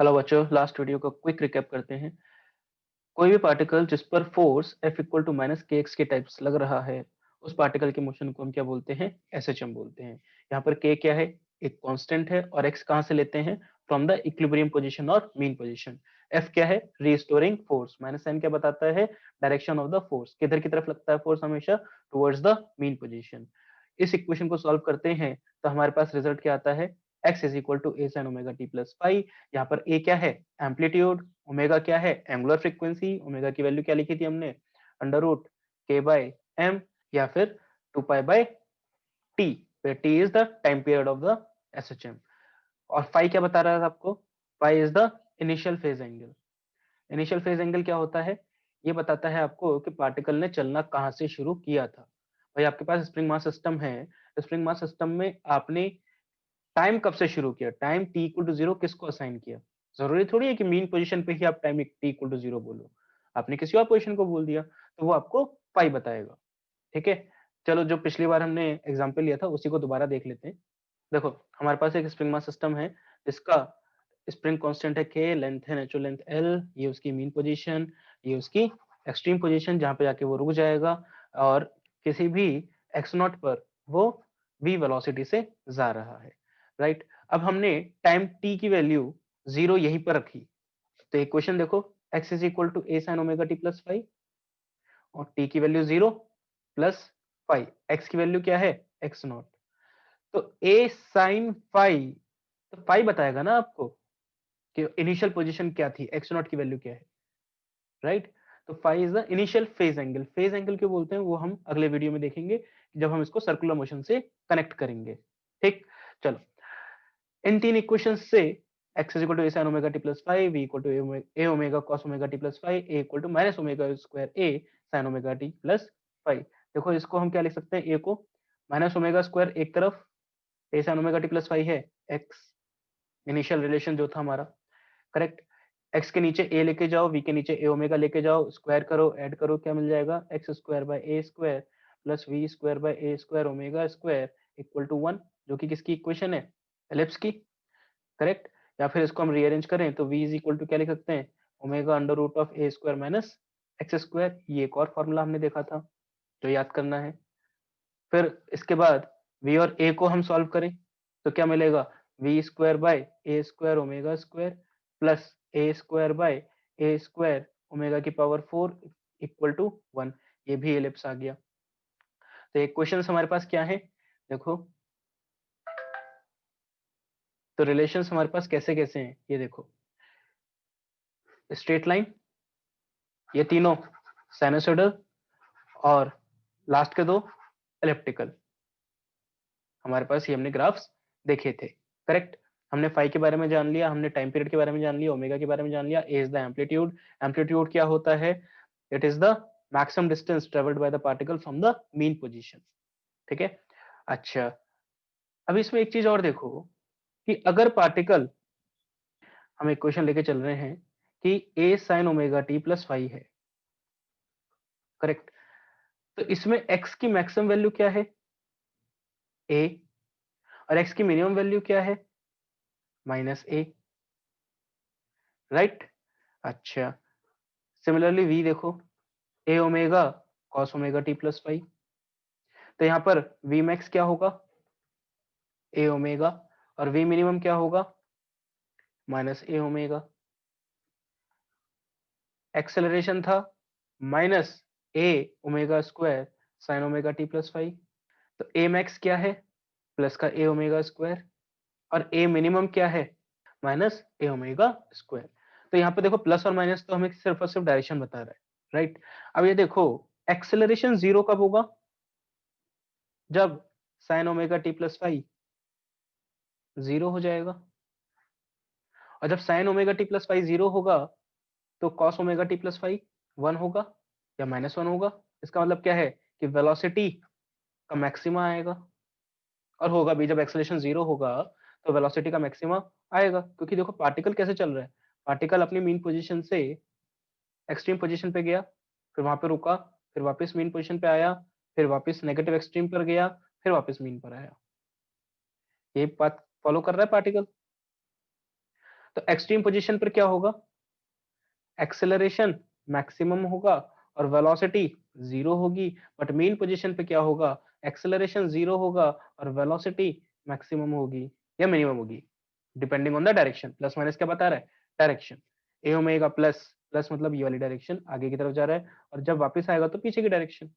चलो बच्चों, last video का क्विक रिकैप करते हैं। कोई भी पार्टिकल जिस पर force F equal to minus k x के टाइप्स लग रहा है, उस पार्टिकल के मोशन को हम क्या बोलते हैं? SHM बोलते हैं। यहाँ पर k क्या है? एक कांस्टेंट है, और x कहाँ से लेते हैं? फ्रॉम द इक्विलिब्रियम पोजीशन और मीन पोजीशन। F क्या है? Restoring force. माइनस साइन क्या बताता है? Direction of the force. किधर की तरफ लगता है फोर्स? हमेशा टुवर्ड्स द मीन पोजीशन। इस इक्वेशन को सॉल्व करते हैं तो हमारे पास रिजल्ट क्या आता है? x is equal to a sin omega t plus five. यहाँ पर a क्या है? एम्पलीट्यूड। ओमेगा क्या है? Angular frequency. ओमेगा की वैल्यू क्या लिखी थी हमने? Under root k by m, या फिर 2 by t, where t is the time period of the SHM। और phi क्या बता रहा है आपको? phi is the initial phase angle। Initial phase angle क्या होता है? ये बताता है आपको कि पार्टिकल ने चलना कहां से शुरू किया था। भाई आपके पास स्प्रिंग मास सिस्टम है, स्प्रिंग मास सिस्टम में आपने टाइम कब से शुरू किया? टाइम t इक्वल टू 0 किसको असाइन किया? जरूरी थोड़ी है कि मीन पोजीशन पे ही आप टाइम t इक्वल टू 0 बोलो। आपने किसी और पोजीशन को बोल दिया तो वो आपको पाई बताएगा। ठीक है, चलो जो पिछली बार हमने एग्जांपल लिया था उसी को दोबारा देख लेते हैं। देखो, हमारे पास एक स्प्रिंग मास सिस्टम है जिसका स्प्रिंग कांस्टेंट है k, लेंथ है नेचुरल लेंथ l, ये उसकी मीन पोजीशन, ये उसकी एक्सट्रीम पोजीशन जहां पे जाके वो रुक जाएगा, और किसी भी x नॉट पर वो v वेलोसिटी से जा रहा है। राइट, अब हमने टाइम t की वैल्यू 0 यहीं पर रखी, तो इक्वेशन देखो, x is equal to a sin omega t plus five, और t की वैल्यू 0 प्लस फाइव, x की वैल्यू क्या है? x naught. तो a sin फाइव, तो फाइव बताएगा ना आपको कि इनिशियल पोजीशन क्या थी, x नॉट की वैल्यू क्या है। राइट, तो five is the initial phase angle. Phase angle क्यों बोलते हैं वो हम अगले वीडियो में देखेंगे, जब हम इसको सर्कुलर मोशन से कनेक्ट करेंगे। ठीक, चलो, इन तीन इक्वेशन से x is equal to a sin omega t plus five, v equal to a omega cos omega t plus five, a equal to minus omega square a sin omega t plus five. देखो, इसको हम क्या लिख सकते हैं? a को minus omega square एक तरफ, a sin omega t plus five है x, इनिशियल रिलेशन जो था हमारा, करेक्ट। x के नीचे a लेके जाओ, v के नीचे a ओमेगा लेके जाओ, स्क्वायर करो, ऐड करो, क्या मिल जाएगा? x square by a square plus v square by a square omega square equal to 1, जो कि किसकी इक्वेशन है? एलिप्स की, करेक्ट। या फिर इसको हम रीअरेंज करें तो v इज इक्वल टू क्या लिख सकते हैं? Omega under root of a square minus x square. ये एक और फॉर्मूला हमने देखा था जो याद करना है। फिर इसके बाद v और a को हम सॉल्व करें तो क्या मिलेगा? v square by a square omega square plus a square by a square omega की पावर 4 इक्वल टू 1। ये भी एलिप्स आ गया। तो इक्वेशंस हमारे पास क्या है? देखो, तो रिलेशंस हमारे पास कैसे कैसे हैं ये देखो। स्ट्रेट लाइन, ये तीनों साइनसोइडल, और लास्ट के दो एलिप्टिकल। हमारे पास ये हमने ग्राफ्स देखे थे, करेक्ट। हमने फाई के बारे में जान लिया, हमने टाइम पीरियड के बारे में जान लिया, ओमेगा के बारे में जान लिया। ए इज द एम्पलीट्यूड। एम्पलीट्यूड क्या होता है? It is the maximum distance travelled by the particle from the mean position. ठीक है, अच्छा, अब इसमें एक चीज और देखो कि अगर पार्टिकल, हम एक क्वेश्चन लेके चल रहे हैं कि A sine omega t plus five है, करेक्ट। तो इसमें एक्स की मैक्सिमम वैल्यू क्या है? ए। और एक्स की मिनिमम वैल्यू क्या है? Minus A, right. अच्छा, सिमिलरली वी देखो, A omega cos omega t plus five, तो यहाँ पर वी मैक्स क्या होगा? ए ओमेगा, और वी मिनिमम क्या होगा? Minus A omega. एक्सेलरेशन था minus A omega square sine omega t plus five, तो ए मैक्स क्या है? प्लस का ए ओमेगा स्क्वायर, और ए मिनिमम क्या है? Minus A omega square. तो यहाँ पे देखो, प्लस और माइनस तो हमें सिर्फ और सिर्फ डायरेक्शन बता रहा है, राइट। अब ये देखो, एक्सेलरेशन जीरो कब होगा? जब sign omega t plus five zero हो जाएगा, और जब sign omega t plus five zero होगा तो cos omega t plus five 1 होगा या माइनस 1 होगा। इसका मतलब क्या है कि वेलोसिटी का मैक्सिमा आएगा, और होगा भी, जब एक्सेलरेशन जीरो होगा तो वेलोसिटी का मैक्सिमा आएगा, क्योंकि देखो पार्टिकल कैसे चल रहा है। पार्टिकल अपनी मीन पोजीशन से एक्सट्रीम पोजीशन पे गया, फिर वहां पे रुका, फिर वापस मीन पोजीशन पे आया, फिर वापस नेगेटिव एक्सट्रीम पर गया, फिर वापस मीन पर आया। ये बात फॉलो कर रहा है पार्टिकल। तो एक्सट्रीम पोजीशन पर क्या होगा, एक्सेलरेशन मैक्सिमम होगा और वेलोसिटी जीरो होगी, बट मेन पोजीशन पे क्या होगा, एक्सेलरेशन जीरो होगा और वेलोसिटी मैक्सिमम होगी या मिनिमम होगी, depending on the direction. Plus minus क्या बता रहा है, डायरेक्शन। ए ओमेगा प्लस, प्लस मतलब ये वाली डायरेक्शन आगे की तरफ जा रहा है, और जब वापस आएगा तो पीछे की डायरेक्शन,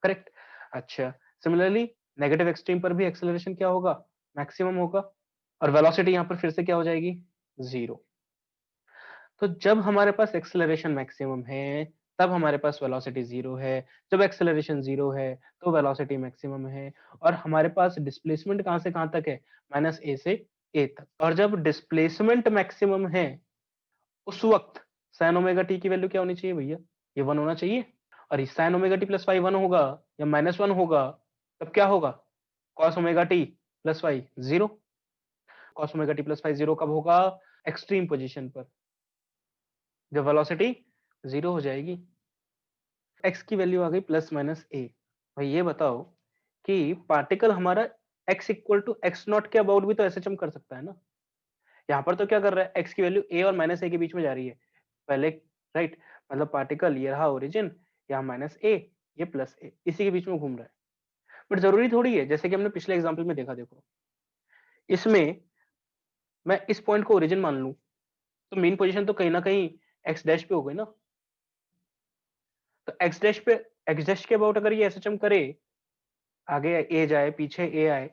करेक्ट। अच्छा, सिमिलरली नेगेटिव एक्सट्रीम पर भी एक्सेलरेशन क्या होगा, मैक्सिमम होगा, और वेलोसिटी यहाँ पर फिर से क्या हो जाएगी, जीरो। तो जब हमारे पास एक्सेलरेशन मैक्सिमम है तब हमारे पास वेलोसिटी जीरो है, जब एक्सेलरेशन जीरो है तो वेलोसिटी मैक्सिमम है, और हमारे पास डिस्प्लेसमेंट कहां से कहां तक है, माइनस ए से ए तक। और जब डिस्प्लेसमेंट मैक्सिमम है उस वक्त साइन ओमेगा टी की वैल्यू क्या होनी चाहिए भैया, ये 1 होना चाहिए। और sign omega t plus five 1 होगा या माइनस 1 होगा, तब क्या होगा, cos omega t plus five zero. Cos omega t plus five zero कब होगा, एक्सट्रीम पोजिशन पर, जब वेलोसिटी जीरो हो जाएगी। एक्स की वैल्यू आ गई प्लस माइनस ए। भाई ये बताओ कि पार्टिकल हमारा x equal to x naught के अबाउट भी तो एसएचएम कर सकता है ना। यहाँ पर तो क्या कर रहा है, एक्स की वैल्यू ए और माइनस ए के बीच में जा रही है पहले, राइट। मतलब पार्टिकल ये रहा ओरिजिन, यहाँ माइनस ए, ये प्लस ए, इसी के बीच में घूम रहा है। बट जरूरी थोड़ी है, जैसे कि हमने पिछले एग्जाम्पल में देखा, देखो इसमें मैं इस पॉइंट को ओरिजिन मान लूं तो मेन पोजीशन तो कहीं ना कहीं एक्स डैश पे हो गई ना। तो एक्स डैश के अबाउट अगर ये एसएचएम करे, आगे ए जाए पीछे ए आए,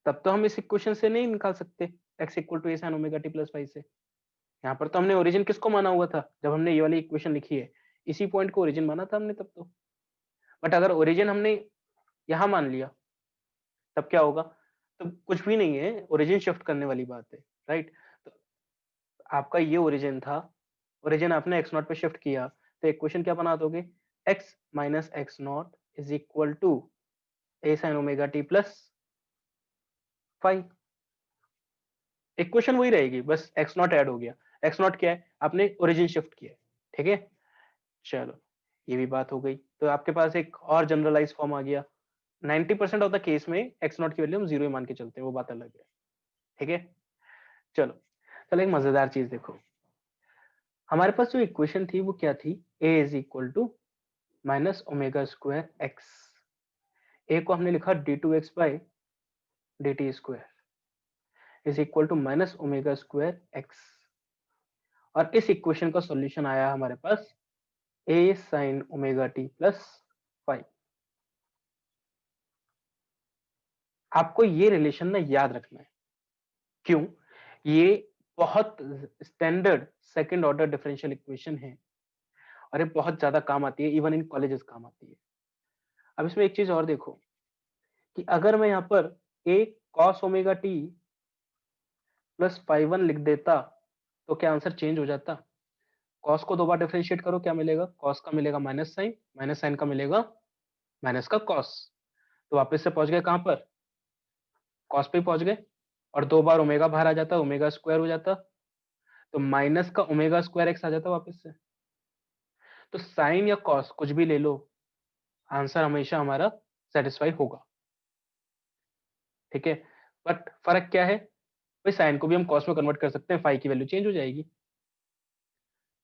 तब तो हम इस इक्वेशन से नहीं निकाल सकते x equal to a sine omega t plus five से। यहाँ पर तो हमने ओरिजिन किसको माना हुआ था, जब हमने ये वाली इक्वेशन लिखी है इसी पॉइंट को ओरिजिन माना था हमने तब तो। बट अगर ओरिजिन हमने यहाँ मान लिया तब क्या होगा, तो कुछ भी नहीं है, ओरिजिन शिफ्ट करने वाली बात है, राइट। तो आपका ये ओरिजिन था, ओरिजिन आपने एक्स नॉट पे शिफ्ट किया, तो इक्वेशन क्या बना दोगे, x minus x naught is equal to a sine omega t plus five. Equation वही रहेगी, बस एक्स नॉट ऐड हो गया। एक्स नॉट क्या है, आपने ओरिजिन शिफ्ट किया है, ठीक है। चलो ये भी बात हो गई, तो आपके पास एक और जनरलाइज फॉर्म आ गया। 90% ऑफ द केस में एक्स नॉट की वैल्यू हम जीरो ही मान के चलते हैं, वो बात अलग है, ठीक है। चलो, चलो एक मजेदार चीज देखो, हमारे पास जो इक्वेशन थी वो क्या थी, A is equal to minus omega square x. A को हमने लिखा d two x by d t square is equal to minus omega square x. और इस इक्वेशन का सॉल्यूशन आया हमारे पास A sine omega t plus five. आपको ये रिलेशन ना याद रखना है, क्यों, ये बहुत standard second order differential equation है और ये बहुत ज्यादा काम आती है, इवन इन कॉलेजेस काम आती है। अब इसमें एक चीज और देखो कि अगर मैं यहाँ पर A cos omega t plus five one लिख देता तो क्या आंसर चेंज हो जाता, कॉस को दो बार डिफरेंशिएट करो क्या मिलेगा, कॉस का मिलेगा माइनस साइन का मिलेगा माइनस का कॉस, तो वापस से पहुंच गए कहां पर, कॉस पे पहुंच गए, और दो बार ओमेगा बाहर आ जाता, ओमेगा स्क्वायर हो जाता, तो माइनस का ओमेगा स्क्वायर एक्स आ जाता वापस से। तो साइन या कॉस कुछ भी ले लो, आंसर हमेशा हमारा सेटिस्फाई होगा, ठीक है। बट फर्क क्या है, भाई साइन को भी हम कॉस में कन्वर्ट कर सकते हैं, फाई की वैल्यू चेंज हो जाएगी,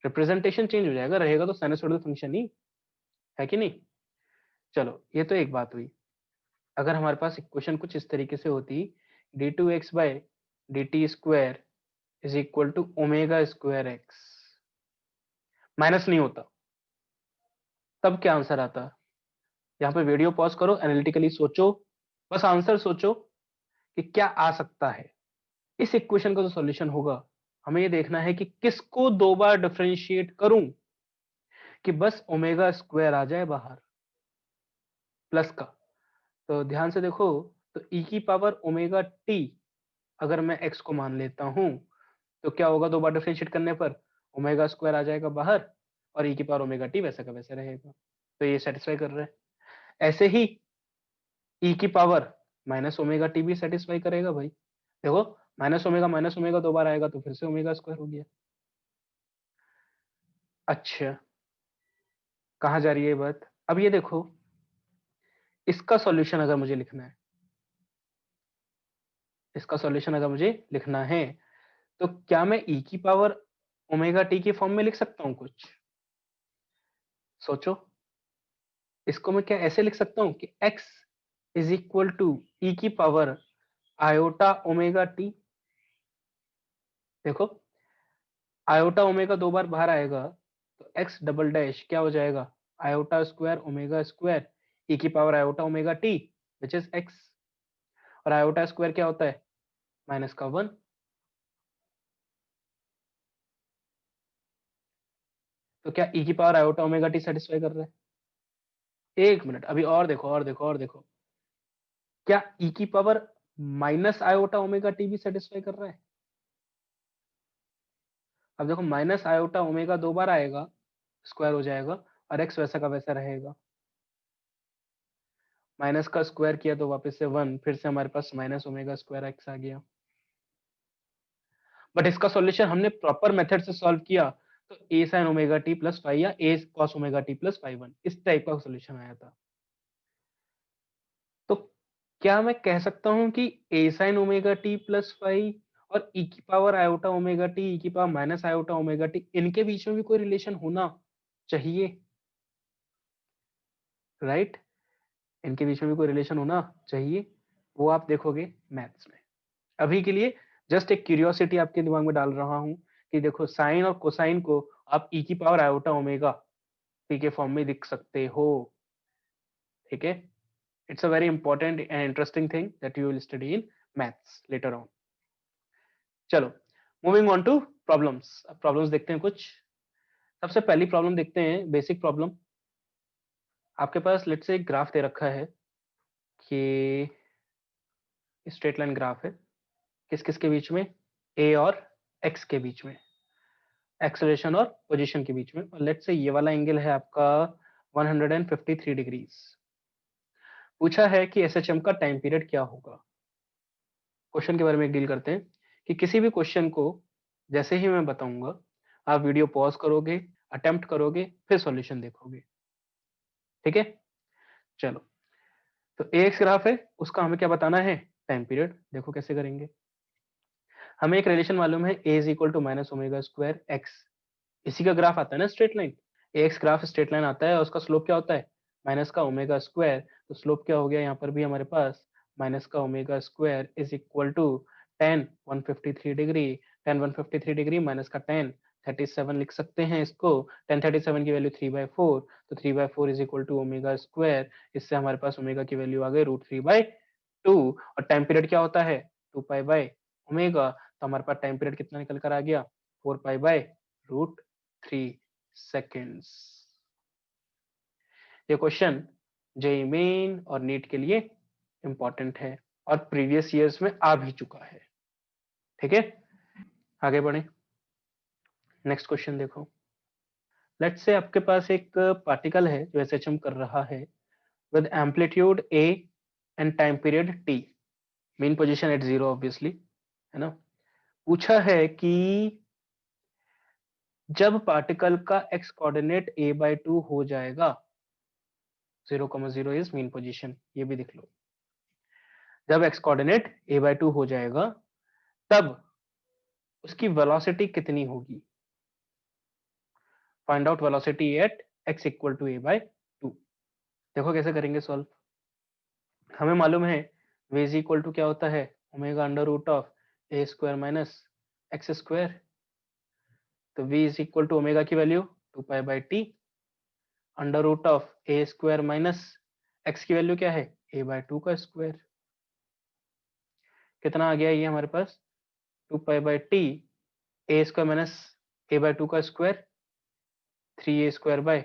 रिप्रेजेंटेशन चेंज हो जाएगा, रहेगा तो साइनसोइडल फंक्शन ही, है कि नहीं। चलो ये तो एक बात हुई। अगर हमारे पास इक्वेशन कुछ इस तरीके से होती, d two x by d t square is equal to omega square x, minus नहीं होता, तब क्या आंसर आता, यहाँ पे वीडियो पॉज करो, एनालिटिकली सोचो, बस आंसर सोचो कि क्या आ सकता है। इस इक्वेशन का जो सॉल्यूशन होगा, हमें ये देखना है कि किसको दो बार डिफरेंशिएट करूं कि बस ओमेगा स्क्वायर आ जाए बाहर प्लस का। तो ध्यान से देखो, तो ई की पावर ओमेगा टी अगर मैं एक्स को मान लेता हूं तो क्या होगा, दो बार डिफरेंशिएट करने पर ओमेगा स्क्वायर आ जाएगा बाहर और ई की पावर ओमेगा टी वैसा का वैसा रहेगा, तो ये सेटिस्फाई कर रहा है। ऐसे ही ई की पावर माइनस ओमेगा टी भी सेटिस्फाई करेगा भाई, देखो माइनस ओमेगा दो बार आएगा तो फिर से ओमेगा स्क्वायर हो गया। अच्छा, कहाँ जा रही है ये बात, अब ये देखो, इसका सॉल्यूशन अगर मुझे लिखना है, इसका सॉल्यूशन अगर मुझे लिखना है तो क्या मैं e की पावर ओमेगा टी की फॉर्म में लिख सकता हूँ कुछ? सोचो। इसको मैं क्या ऐसे लिख सकता हूँ कि x इज इक्वल टू ई की पावर आयोटा ओमेगा टी। देखो, आयोटा ओमेगा 2 बार बाहर आएगा तो x डबल डैश क्या हो जाएगा? आयोटा स्क्वायर ओमेगा स्क्वायर ई की power iota omega T which is x। और आयोटा स्क्वायर क्या होता है? माइनस का 1। तो क्या ई की power iota omega T satisfy कर रहा है? एक मिनट, अभी और देखो और देखो और देखो। क्या ई की power minus iota omega T भी सेटिस्फाई कर रहा है? अब देखो, माइनस आयोटा ओमेगा 2 बार आएगा, स्क्वायर हो जाएगा और x वैसा का वैसा रहेगा। माइनस का स्क्वायर किया तो वापस से 1, फिर से हमारे पास माइनस ओमेगा स्क्वायर एक्स आ गया। बट इसका सॉल्यूशन हमने प्रॉपर मेथड से सॉल्व किया तो A sine omega t plus five या A cos omega t plus five 1 इस टाइप का सॉल्यूशन आया था। तो क्या मैं कह सकता हूं कि A sine omega t plus five और ई की power iota omega t e की power minus iota omega t इनके बीच में भी कोई रिलेशन होना चाहिए, राइट? इनके बीच में भी कोई रिलेशन होना चाहिए, वो आप देखोगे मैथ्स में। अभी के लिए जस्ट एक क्यूरियोसिटी आपके दिमाग में डाल रहा हूं कि देखो, साइन और कोसाइन को आप ई की पावर आयोटा ओमेगा टी के फॉर्म में लिख सकते हो, ठीक है? It's a very important and interesting thing that you will study in maths later on. चलो, मूविंग ऑन टू प्रॉब्लम्स। अब प्रॉब्लम्स देखते हैं कुछ। सबसे पहली प्रॉब्लम देखते हैं, बेसिक प्रॉब्लम। आपके पास लेट से एक ग्राफ दे रखा है कि स्ट्रेट लाइन ग्राफ है, किस किस के बीच में? ए और एक्स के बीच में, एक्सेलरेशन और पोजीशन के बीच में। और लेट से ये वाला एंगल है आपका 153 डिग्रीज। पूछा है कि एसएचएम का टाइम पीरियड क्या होगा। क्वेश्चन के बारे में डील करते हैं कि किसी भी क्वेश्चन को जैसे ही मैं बताऊंगा, आप वीडियो पॉज करोगे, अटेम्प्ट करोगे, फिर सॉल्यूशन देखोगे, ठीक है? चलो, तो ए एक्स ग्राफ है, उसका हमें क्या बताना है? Time period. देखो कैसे करेंगे। हमें एक रिलेशन मालूम है, A is equal to minus omega square x. इसी का ग्राफ आता है ना straight line. A x graph straight line आता है और उसका स्लोप क्या होता है? माइनस का ओमेगा स्क्वायर। तो स्लोप क्या हो गया यहाँ पर भी हमारे पास? माइनस का omega square is equal to tan 153 degree. Tan 153 degree minus का टेन 37 लिख सकते हैं इसको। टेन 37 की वैल्यू 3/4, तो 3/4 is equal to omega square. इससे हमारे पास ओमेगा की वैल्यू आ गई √3/2। और टाइम पीरियड क्या होता है? 2π/ओमेगा। तो हमारे पास टाइम पीरियड कितना निकल कर आ गया? 4π/√3 सेकेंड्स। ये क्वेश्चन जेईई मेन और नीट के लिए इंपॉर्टेंट है और प्रीवियस ईयर्स में आ भी चुका है, ठीक है? आगे बढ़े, नेक्स्ट क्वेश्चन देखो। लेट्स से आपके पास एक पार्टिकल है जो एसएचएम कर रहा है with amplitude a and time period t, mean position at 0 obviously, है ना? पूछा है कि जब पार्टिकल का एक्स कोऑर्डिनेट a/2 हो जाएगा, 0,0 इज मीन पोजीशन, ये भी देख लो। जब एक्स कोऑर्डिनेट a/2 हो जाएगा तब उसकी वेलोसिटी कितनी होगी? Find out velocity at x equal to a/2। देखो कैसे करेंगे सॉल्व। हमें मालूम है v इज इक्वल टू क्या होता है? Omega under root of A square minus x square. तो v is equal to omega की value 2π/t under root of A square minus x की वैल्यू क्या है? a/2 का स्क्वायर। कितना आ गया ये हमारे पास? 2π/t ए स्क्वायर माइनस a/2 का square, 3a² /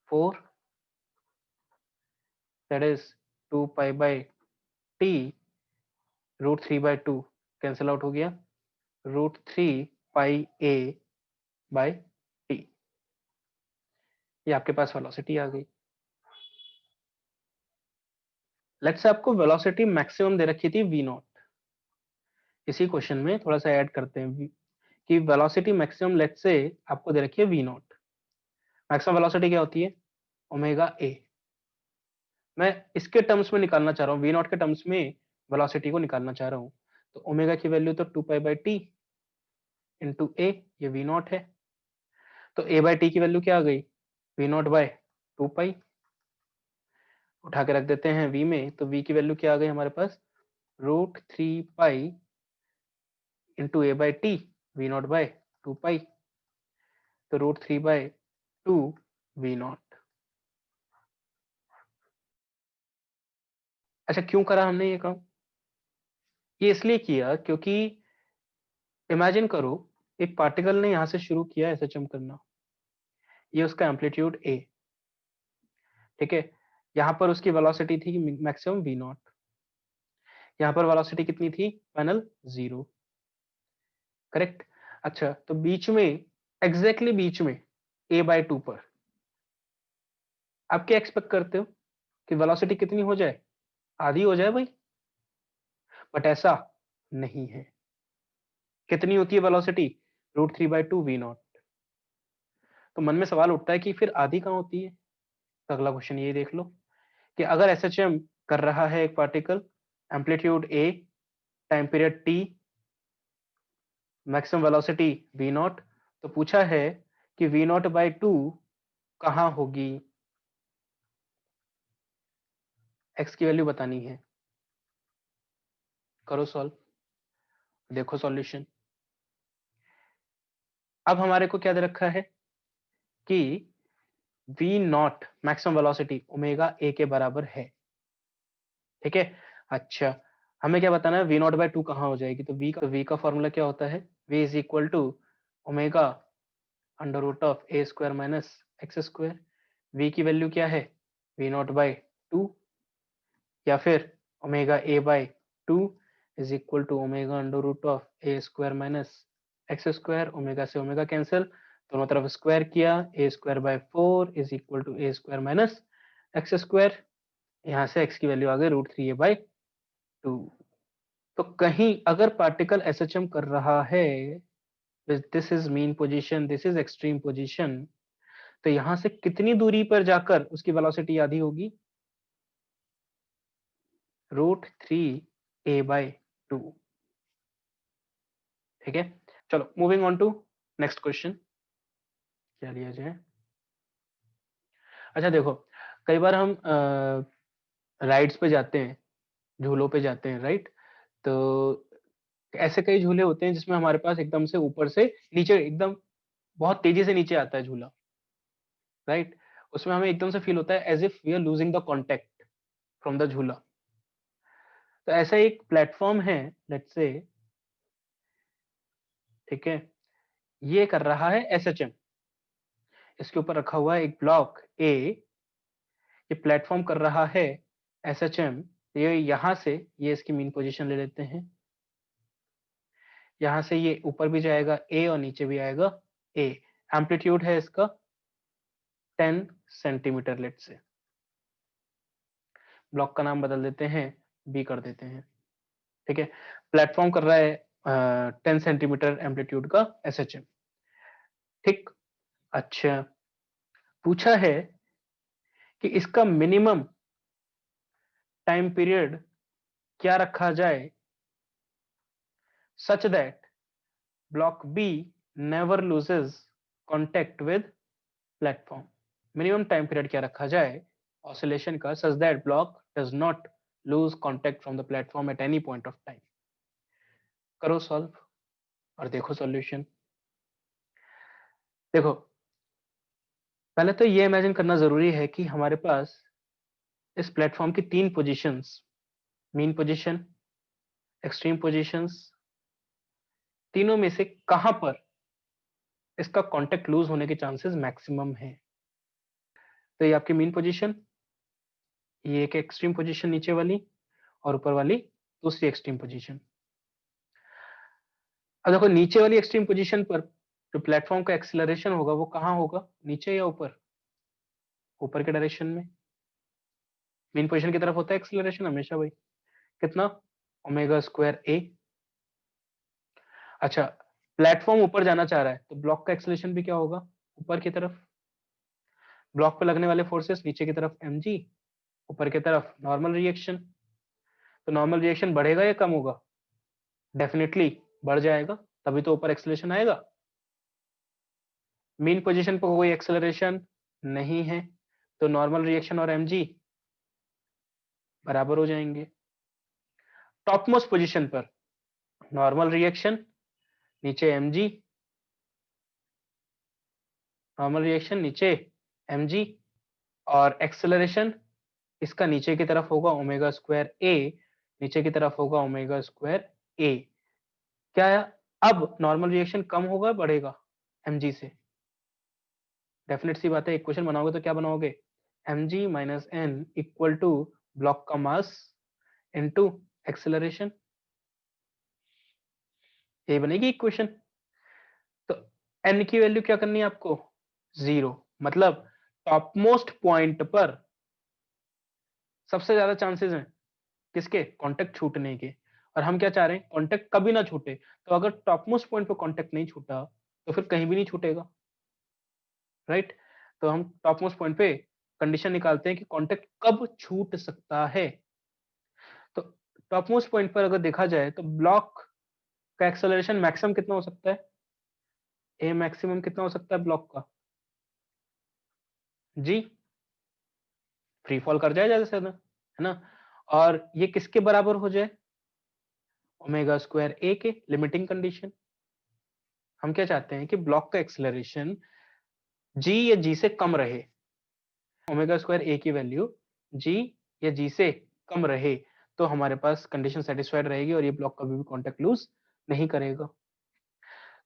4, that is 2π/t √3/2 cancel out हो गया, √3πa/t। ये आपके पास वेलोसिटी आ गई। लेट्स से आपको वेलोसिटी मैक्सिमम दे रखी थी v नॉट। इसी क्वेश्चन में थोड़ा सा ऐड करते हैं कि वेलोसिटी मैक्सिमम लेट्स से आपको दे रखी है v नॉट। मैक्सिमम वेलोसिटी क्या होती है? Omega A. मैं इसके टर्म्स में निकालना चाह रहा हूँ, v नॉट के टर्म्स में वेलोसिटी को निकालना चाह रहा हूँ। तो ओमेगा की वैल्यू तो 2π/t इंटू ए, ये वी नॉट है। तो ए बाई टी की वैल्यू क्या आ गई, वी नॉट बाय 2 पाई। उठा के रख देते हैं वी में, तो वी की वैल्यू क्या आ गई हमारे पास, √3 pi into a by t, v naught by 2 pi, तो √3/2 वी नॉट। अच्छा, क्यों करा हमने ये काम, ये इसलिए किया क्योंकि इमेजिन करो एक पार्टिकल ने यहां से शुरू किया एसएचएम करना, ये उसका एम्पलीट्यूड ए, ठीक है। यहां पर उसकी वेलोसिटी थी मैक्सिमम वी नॉट, यहां पर वेलोसिटी कितनी थी फाइनल 0, करेक्ट। अच्छा, तो बीच में, एग्जैक्टली बीच में a/2 पर आप क्या एक्सपेक्ट करते हो कि वेलोसिटी कितनी हो जाए, आधी हो जाए भाई, बट ऐसा नहीं है। कितनी होती है वेलोसिटी, √3/2 वी नॉट। तो मन में सवाल उठता है कि फिर आधी कहां होती है। तो अगला क्वेश्चन ये देख लो कि अगर एसएचएम कर रहा है एक particle, amplitude a, time period t, maximum velocity v naught, तो पूछा है कि v0/2 कहां होगी, एक्स की वैल्यू बतानी है। करो सॉल्व, देखो सॉल्यूशन। अब हमारे को क्या दे रखा है कि v naught maximum velocity omega a के बराबर है, ठीक है। अच्छा, हमें क्या बताना है, v0/2 कहां हो जाएगी, तो v का फॉर्मूला क्या होता है, v is equal to omega under root of A square minus x square. v की वैल्यू क्या है, v0/2, या फिर omega a/2 is equal to omega under root of A square minus x square. Omega से omega cancel, दोनों तरफ square किया, a²/4 is equal to a² minus x square. यहाँ से x की वैल्यू आ गई √3a/2। तो कहीं अगर पार्टिकल एसएचएम कर रहा है, this is mean position, this is extreme position, तो यहां से कितनी दूरी पर जाकर उसकी वेलोसिटी आधी होगी, √3a/2, ठीक है। चलो moving on to next question, क्या लिया जाए। अच्छा देखो, कई बार हम राइड्स पे जाते हैं, झूलों पे जाते हैं, राइट। तो ऐसे कई झूले होते हैं जिसमें हमारे पास एकदम से ऊपर से नीचे, एकदम बहुत तेजी से नीचे आता है झूला, राइट। उसमें हमें एकदम से फील होता है as if we are losing the contact from the झूला। तो ऐसा एक प्लेटफॉर्म है, लेट्स से, ठीक है, ये कर रहा है एसएचएम, इसके ऊपर रखा हुआ है एक ब्लॉक ए, ये प्लेटफॉर्म कर रहा है एसएचएम। ये यहां से, ये इसकी मीन पोजीशन ले लेते हैं, यहां से ये ऊपर भी जाएगा ए और नीचे भी आएगा ए। एम्पलीट्यूड है इसका 10 सेंटीमीटर, लेट से, ब्लॉक का नाम बदल देते हैं, बी कर देते हैं, ठीक है। प्लेटफॉर्म कर रहा है 10 सेंटीमीटर एम्पलीट्यूड का एसएचएम, ठीक। अच्छा, पूछा है कि इसका मिनिमम टाइम पीरियड क्या रखा जाए such that block be never loses contact with platform. Minimum time period क्या रखा जाए ऑसिलेशन का, such that block does not lose contact from the platform at any point of time. करो solve और देखो सॉल्यूशन। देखो, पहले तो ये इमेजिन करना जरूरी है कि हमारे पास इस प्लेटफॉर्म की 3 positions, mean position, extreme positions, तीनों में से कहां पर इसका कांटेक्ट लूज होने के चांसेस मैक्सिमम है। तो ये आपकी मीन पोजीशन, ये एक एक्सट्रीम पोजीशन नीचे वाली, और ऊपर वाली दूसरी एक्सट्रीम पोजीशन। अब देखो, नीचे वाली एक्सट्रीम पोजीशन पर जो प्लेटफॉर्म का एक्सीलरेशन होगा वो कहां होगा, नीचे या ऊपर, ऊपर के डायरेक्शन में। मीन पोजीशन की तरफ होता है एक्सीलरेशन हमेशा भाई, कितना, ओमेगा² ए। अच्छा, प्लेटफॉर्म ऊपर जाना चाह रहा है तो ब्लॉक का एक्सीलरेशन भी क्या होगा, ऊपर की तरफ। ब्लॉक पे लगने वाले फोर्सेस नीचे की तरफ mg, ऊपर की तरफ नॉर्मल रिएक्शन। तो नॉर्मल रिएक्शन बढ़ेगा या कम होगा, डेफिनेटली बढ़ जाएगा। तभी तो ऊपर एक्सेलरेशन आएगा। मीन पोजीशन पर कोई एक्सेलरेशन नहीं है, तो नॉर्मल रिएक्शन और mg बराबर हो जाएंगे। टॉप मोस्ट पोजीशन पर नॉर्मल रिएक्शन, नीचे mg, नॉर्मल रिएक्शन नीचे mg, और एक्सेलरेशन इसका नीचे की तरफ होगा ओमेगा स्क्वायर a, नीचे की तरफ होगा ओमेगा स्क्वायर a। क्या अब नॉर्मल रिएक्शन कम होगा बढ़ेगा mg से? डेफिनेट सी बात है, एक क्वेश्चन बनाओगे तो क्या बनाओगे, mg minus n equal to block का मास इनटू एक्सेलरेशन, ये बनेगी इक्वेशन। तो n की वैल्यू क्या करनी है आपको, 0, मतलब टॉप मोस्ट पॉइंट पर सबसे ज्यादा चांसेस हैं किसके, कांटेक्ट छूटने के। और हम क्या चाह रहे हैं, कांटेक्ट कभी ना छूटे। तो अगर टॉप मोस्ट पॉइंट पर कांटेक्ट नहीं छूटा तो फिर कहीं भी नहीं छूटेगा, राइट। तो हम टॉप मोस्ट पॉइंट पे कंडीशन निकालते हैं कि कांटेक्ट कब छूट सकता है। तो टॉप मोस्ट पॉइंट पर अगर देखा जाए तो ब्लॉक का एक्सेलरेशन मैक्सिमम कितना हो सकता है, ए मैक्सिमम कितना हो सकता है ब्लॉक का, जी फ्री फॉल कर जाए ज्यादा से ज्यादा, है ना। और ये किसके बराबर हो जाए, ओमेगा स्क्वायर ए के, लिमिटिंग कंडीशन। हम क्या चाहते हैं कि ब्लॉक का एक्सेलरेशन जी या जी से कम रहे, ओमेगा स्क्वायर ए की वैल्यू जी या जी से कम रहे, तो हमारे पास कंडीशन सेटिस्फाइड रहेगी और ये ब्लॉक कभी भी कांटेक्ट लूज नहीं करेगा।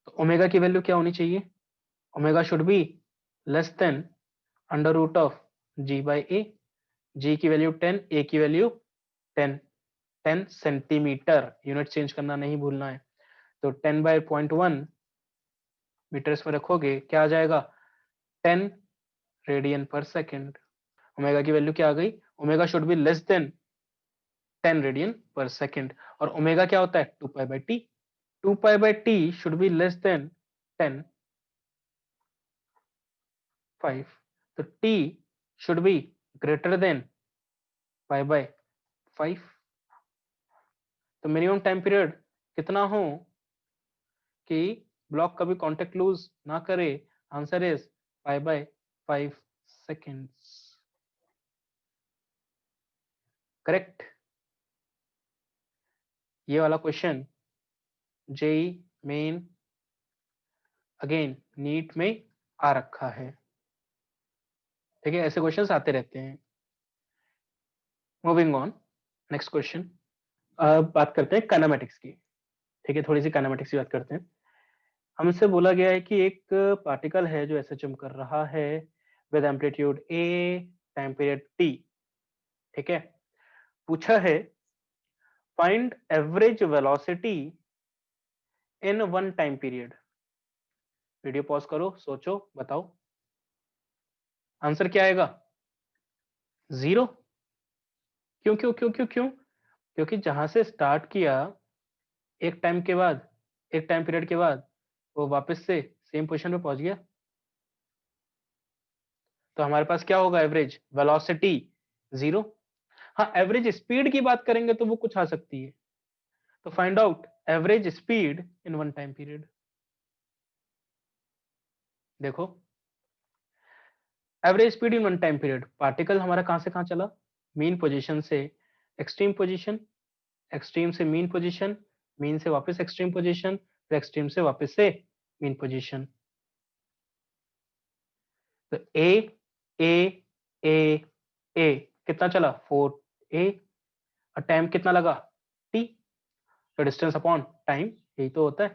तो ओमेगा की वैल्यू क्या होनी चाहिए, omega should be less than under root of g by A, g की वैल्यू 10, ए की वैल्यू 10, 10 सेंटीमीटर, यूनिट चेंज करना नहीं भूलना है। तो 10/0.1 मीटर्स में रखोगे क्या आ जाएगा, 10 रेडियन पर सेकेंड। ओमेगा की वैल्यू क्या आ गई, omega should be less then 10 radian पर सेकेंड, और ओमेगा क्या होता है 2π/t, 2π/t should be less then 10, 5, तो t should be greater than π/5। तो मिनिमम टाइम पीरियड कितना हो कि ब्लॉक कभी कांटेक्ट लूज ना करे, आंसर इज π/5 सेकेंड्स, करेक्ट। ये वाला question JEE main again NEET में आ रखा है, ठीक है, ऐसे क्वेश्चंस आते रहते हैं। Moving on, next question. अब बात करते हैं काइनेमेटिक्स की, ठीक है, थोड़ी सी काइनेमेटिक्स की बात करते हैं। हमसे बोला गया है कि एक पार्टिकल है जो एसएचएम कर रहा है with amplitude a, time period T, ठीक है। पूछा है फाइंड एवरेज वेलोसिटी इन one time period. Video pause करो, सोचो, बताओ आंसर क्या आएगा, 0। क्यों क्यों क्यों क्यों क्यों, क्योंकि जहां से स्टार्ट किया एक टाइम के बाद, एक टाइम पीरियड के बाद वो वापस से सेम पोजीशन पे पहुंच गया। तो हमारे पास क्या होगा, एवरेज वेलोसिटी 0। हाँ, एवरेज स्पीड की बात करेंगे तो वो कुछ आ सकती है। तो find out average speed in one time period. देखो, average speed in one time period, particle हमारा कहां से कहां चला, मीन पोजीशन से एक्सट्रीम पोजीशन, एक्सट्रीम से मीन पोजीशन, मीन से वापस एक्सट्रीम पोजीशन, फिर एक्सट्रीम से वापस से मीन पोजीशन। तो ए ए ए ए कितना चला, 4a, और टाइम कितना लगा, t। तो डिस्टेंस अपॉन टाइम यही तो होता है,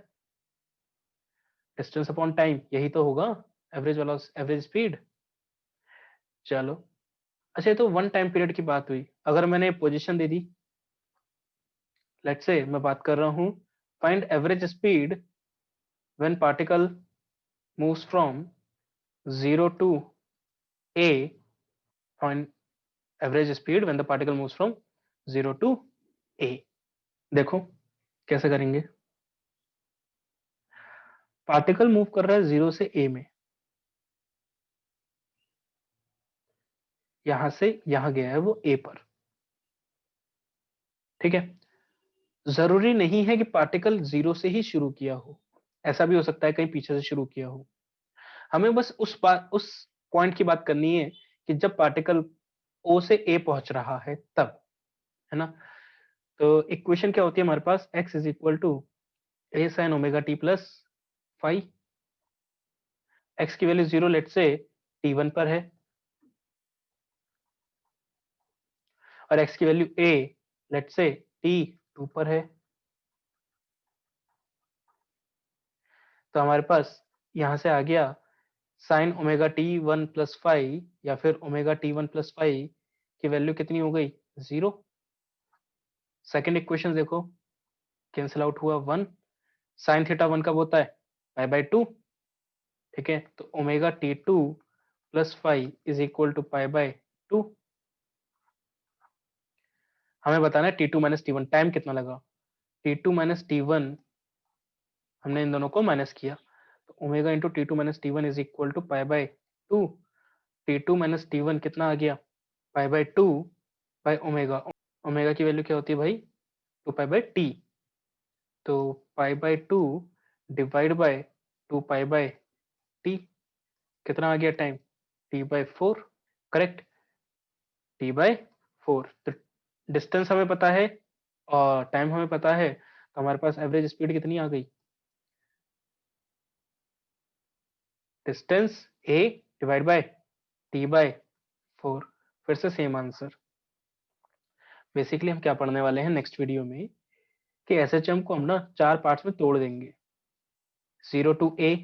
डिस्टेंस अपॉन टाइम यही तो होगा एवरेज एवरेज स्पीड। चलो, अच्छा, ये तो वन टाइम पीरियड की बात हुई। अगर मैंने position they the, let's say मैं बात कर रहा हूं find average speed when particle moves from 0 to a, find average speed when the particle moves from 0 to a। देखो कैसे करेंगे, पार्टिकल मूव कर रहा है 0 से a में, यहां से यहां गया है वो a पर, ठीक है। जरूरी नहीं है कि पार्टिकल 0 से ही शुरू किया हो, ऐसा भी हो सकता है कहीं पीछे से शुरू किया हो। हमें बस उस पॉइंट की बात करनी है कि जब पार्टिकल ओ से ए पहुंच रहा है तब, है ना। तो इक्वेशन क्या होती है हमारे पास, x is equal to a sine omega t plus five. X की वैल्यू 0 लेट से t1 पर है और x की वैल्यू a लेट से t2 पर है। तो हमारे पास यहां से आ गया sine omega t1 plus five या फिर ओमेगा t1 प्लस फाइव की वैल्यू कितनी हो गई, 0। सेकेंड इक्वेशन देखो, कैंसिल आउट हुआ 1। साइन थीटा 1 कब होता है, π/2। ठीक है, तो omega t2 plus five is equal to π/2। हमें बताना है t2 minus t one, time कितना लगा। t2 माइनस टी1 हमने इन दोनों को माइनस किया, तो omega into t two minus t one is equal to π/2। t2 minus टी1 कितना आ गया, π/2 बाय ओमेगा। ओमेगा की वैल्यू क्या होती है भाई, 2π/t। तो π/2 डिवाइड बाय 2π/t कितना आ गया टाइम, t/4। Correct, t/4। तो डिस्टेंस हमें पता है और टाइम हमें पता है, तो हमारे पास एवरेज स्पीड कितनी आ गई, distance a divide by t/4। फिर से सेम आंसर। बेसिकली हम क्या पढ़ने वाले हैं नेक्स्ट वीडियो में कि एसएचएम को हम ना 4 पार्ट्स में तोड़ देंगे, 0 टू a,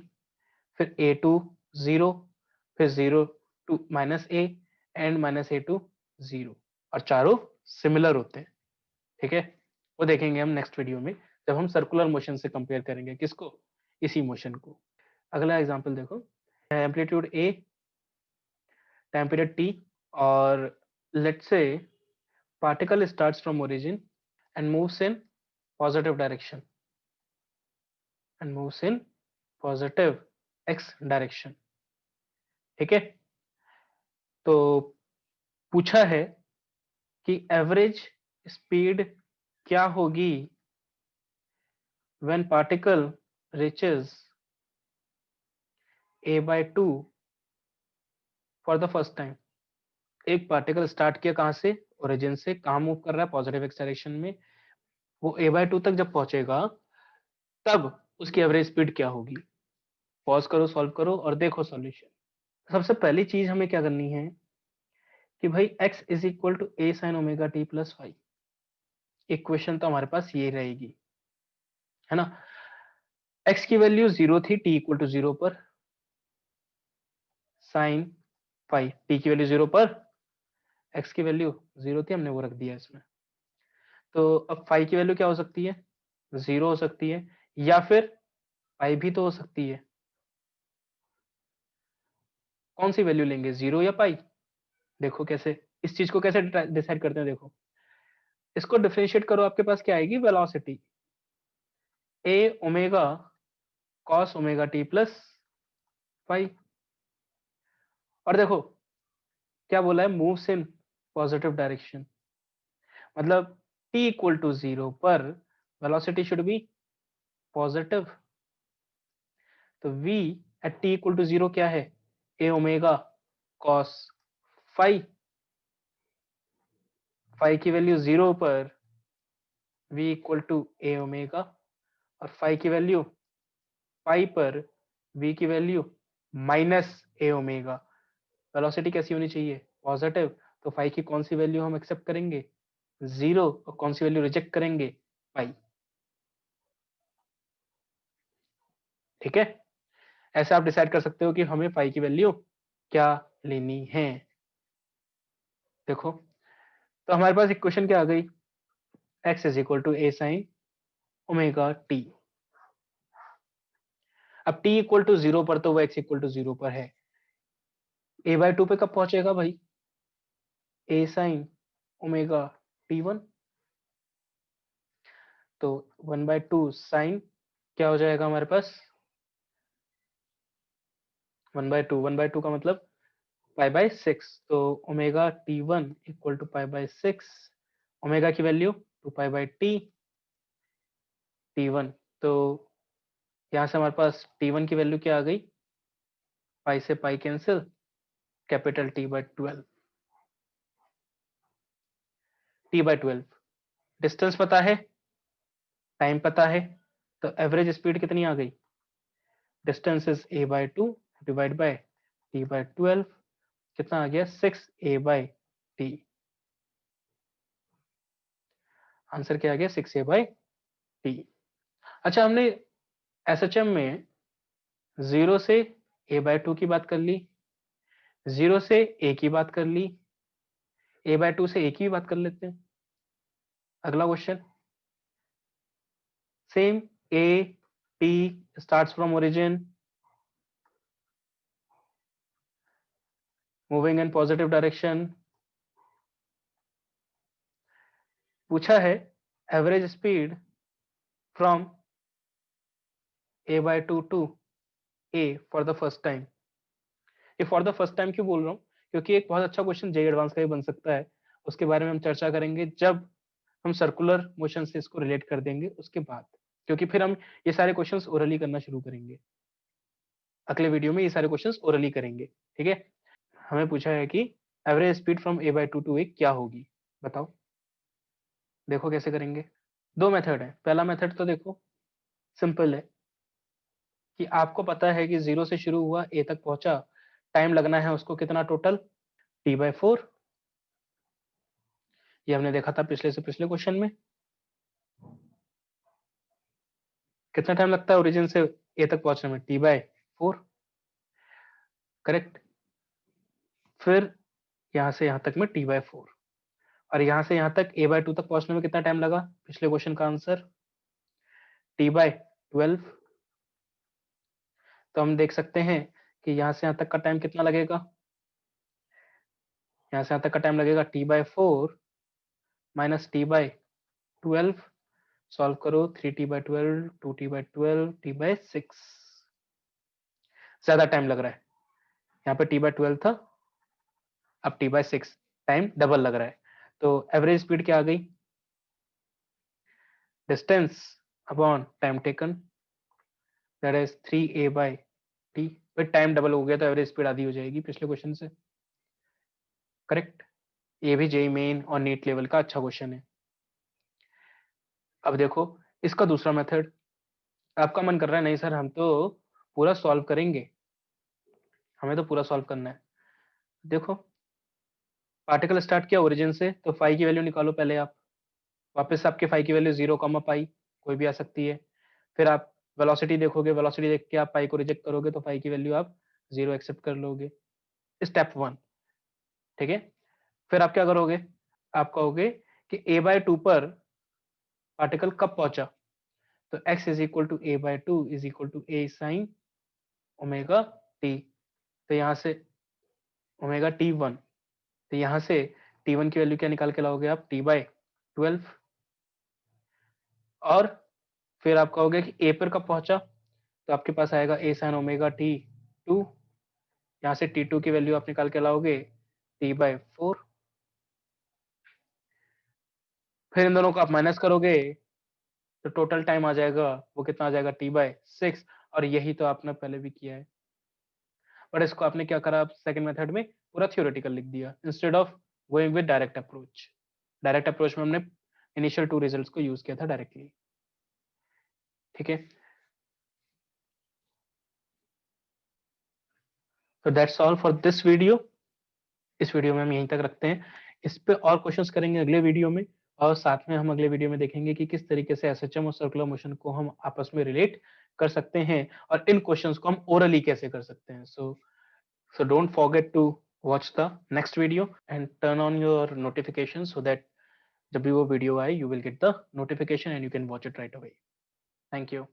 फिर a टू 0, फिर 0 to minus a and minus a to 0, और चारों सिमिलर होते हैं। ठीक है, वो देखेंगे हम नेक्स्ट वीडियो में जब हम सर्कुलर मोशन से कंपेयर करेंगे किसको, इसी मोशन को। अगला एग्जांपल देखो, amplitude a, time period t, और let's say particle starts from origin and moves in positive direction positive x direction। ठीक है, तो पूछा है कि एवरेज स्पीड क्या होगी when particle reaches a/2 for the first time। एक पार्टिकल स्टार्ट किया कहां से, ओरिजिन से, कहां मूव कर रहा है, पॉजिटिव एक्स डायरेक्शन में। वो a/2 तक जब पहुंचेगा तब उसकी एवरेज स्पीड क्या होगी। पॉज करो, सॉल्व करो और देखो सॉल्यूशन। सबसे पहली चीज हमें क्या करनी है कि भाई x is equal to a sine omega t plus five. Equation तो हमारे पास ये रहेगी, है ना। x की वैल्यू 0 थी t इक्वल टू 0 पर, साइन फाइव, t की वैल्यू 0 पर, x की वैल्यू 0 थी, हमने वो रख दिया इसमें। तो अब फाइव की वैल्यू क्या हो सकती है, 0 हो सकती है, या फिर पाई भी तो हो सकती है। कौन सी वैल्यू लेंगे, 0 या पाई। देखो कैसे इस चीज को कैसे डिसाइड करते हैं, देखो इसको डिफरेंशिएट करो, आपके पास क्या आएगी, velocity a omega cos omega t plus five. और देखो क्या बोला है, मूव्स इन पॉजिटिव डायरेक्शन, मतलब t इक्वल टू 0 पर वेलोसिटी शुड बी पॉजिटिव। तो v at t equal to 0 क्या है, a omega cos five. Five की वैल्यू 0 पर v equal to a omega, और फाइव की वैल्यू पाई पर v की value minus a omega. Velocity कैसी होनी चाहिए, पॉजिटिव। तो फाइव की कौन सी वैल्यू हम एक्सेप्ट करेंगे, 0, और कौन सी वैल्यू रिजेक्ट करेंगे, पाई। ठीक है, ऐसे आप डिसाइड कर सकते हो कि हमें फाइव की वैल्यू क्या लेनी है। देखो, तो हमारे पास इक्वेशन क्या आ गई, x is equal to a sine omega t. अब t इक्वल टू 0 पर तो वो x इक्वल टू 0 पर है, a/2 पे कब पहुंचेगा भाई, a साइन ओमेगा t1। तो 1/2 साइन क्या हो जाएगा हमारे पास, 1/2 का मतलब π/6। तो omega t1 equal to π/6, omega की वैल्यू 2π/t t1। तो यहाँ से हमारे पास T1 की वैल्यू क्या आ गई, पाई से pi cancel, capital T/12, T/12। Distance पता है, टाइम पता है, तो एवरेज स्पीड कितनी आ गई, distance is a/2 divide by T/12, कितना आ गया 6a/t। आंसर क्या आ गया 6a/t। अच्छा, हमने एसएचएम में 0 से a/2 की बात कर ली, 0 से a की बात कर ली, a/2 से a की भी बात कर लेते हैं। अगला question same, a t starts from origin moving in positive direction। पूछा है average speed from a/2 to a for the first time. ये फॉर द फर्स्ट टाइम क्यों बोल रहा हूँ, क्योंकि एक बहुत अच्छा क्वेश्चन जेईई एडवांस का भी बन सकता है। उसके बारे में हम चर्चा करेंगे जब हम सर्कुलर मोशन से इसको रिलेट कर देंगे उसके बाद, क्योंकि फिर हम ये सारे क्वेश्चंस ओरली करना शुरू करेंगे। अगले वीडियो में ये सारे क्वेश्चंस ओरली करेंगे, ठीक है। हमें पूछा है कि average speed from a/2 to a क्या होगी, बताओ। देखो कैसे करेंगे। दो मेथड है। पहला मेथड तो देखो सिंपल है कि आपको पता है कि 0 से शुरू हुआ a तक पहुंचा, टाइम लगना है उसको कितना टोटल, T/4। ये हमने देखा था पिछले से पिछले क्वेश्चन में। कितना टाइम लगता है ओरिजिन से a तक पहुंचने में, T/4, करेक्ट। फिर यहां से यहां तक में T/4, और यहां से यहां तक a/2 तक पहुंचने में कितना टाइम लगा, पिछले क्वेश्चन का आंसर T/12। तो हम देख सकते हैं कि यहां से यहां तक का टाइम कितना लगेगा, यहां से यहां तक का टाइम लगेगा T/4 माइनस T/12। सॉल्व करो, 3T/12, 2T/12, T/6। ज्यादा टाइम लग रहा है, यहाँ पे T/12 था, अब T/6, टाइम डबल लग रहा है। तो एवरेज स्पीड क्या आ गई, distance upon time taken, that is 3a/t। फिर टाइम डबल हो गया तो एवरेज स्पीड आधी हो जाएगी पिछले क्वेश्चन से, करेक्ट। ये भी जेईई मेन और नीट लेवल का अच्छा क्वेश्चन है। अब देखो इसका दूसरा मेथड। आपका मन कर रहा है नहीं सर हम तो पूरा सॉल्व करेंगे, हमें तो पूरा सॉल्व करना है। देखो पार्टिकल स्टार्ट किया ओरिजिन से, तो फाई की वैल्यू निकालो पहले आप। वापस आपके फाई की वैल्यू 0, कोई भी आ सकती है। फिर आप वेलोसिटी देखोगे, वेलोसिटी देख के आप पाई को रिजेक्ट करोगे तो फाई की वैल्यू आप 0 एक्सेप्ट कर लोगे। स्टेप 1, ठीक है। फिर आप क्या करोगे, आप कहोगे कि a/2 पर पार्टिकल कब पहुंचा, तो x is equal to a/2 is equal to a sine omega t। तो यहाँ से ओमेगा T1, तो यहाँ से T1 की वैल्यू क्या निकाल के लाओगे आप, T/12। और फिर आप कहोगे कि a पर कब पहुंचा, तो आपके पास आएगा a साइन ओमेगा T2। यहाँ से T2 की वैल्यू आप निकाल के लाओगे T/4। फिर इन दोनों को आप माइनस करोगे तो टोटल टाइम आ जाएगा, वो कितना आ जाएगा, T/6। और यही तो आपने पहले भी किया है, बट इसको आपने क्या करा, सेकंड मेथड में पूरा थियोरेटिकल लिख दिया instead of going with direct approach. Direct approach में हमने इनिशियल 2 रिजल्ट्स को यूज किया था डायरेक्टली, ठीक है। तो that's all for this video. इस वीडियो में हम यहीं तक रखते हैं, इस पे और क्वेश्चंस करेंगे अगले वीडियो में। और साथ में हम अगले वीडियो में देखेंगे कि किस तरीके से एसएचएम और सर्कुलर मोशन को हम आपस में रिलेट कर सकते हैं, और इन क्वेश्चंस को हम ओरली कैसे कर सकते हैं। So don't forget to watch the next video and turn on your notifications so that जब भी वो वीडियो आए you will get the notification and you can watch it right away. Thank you.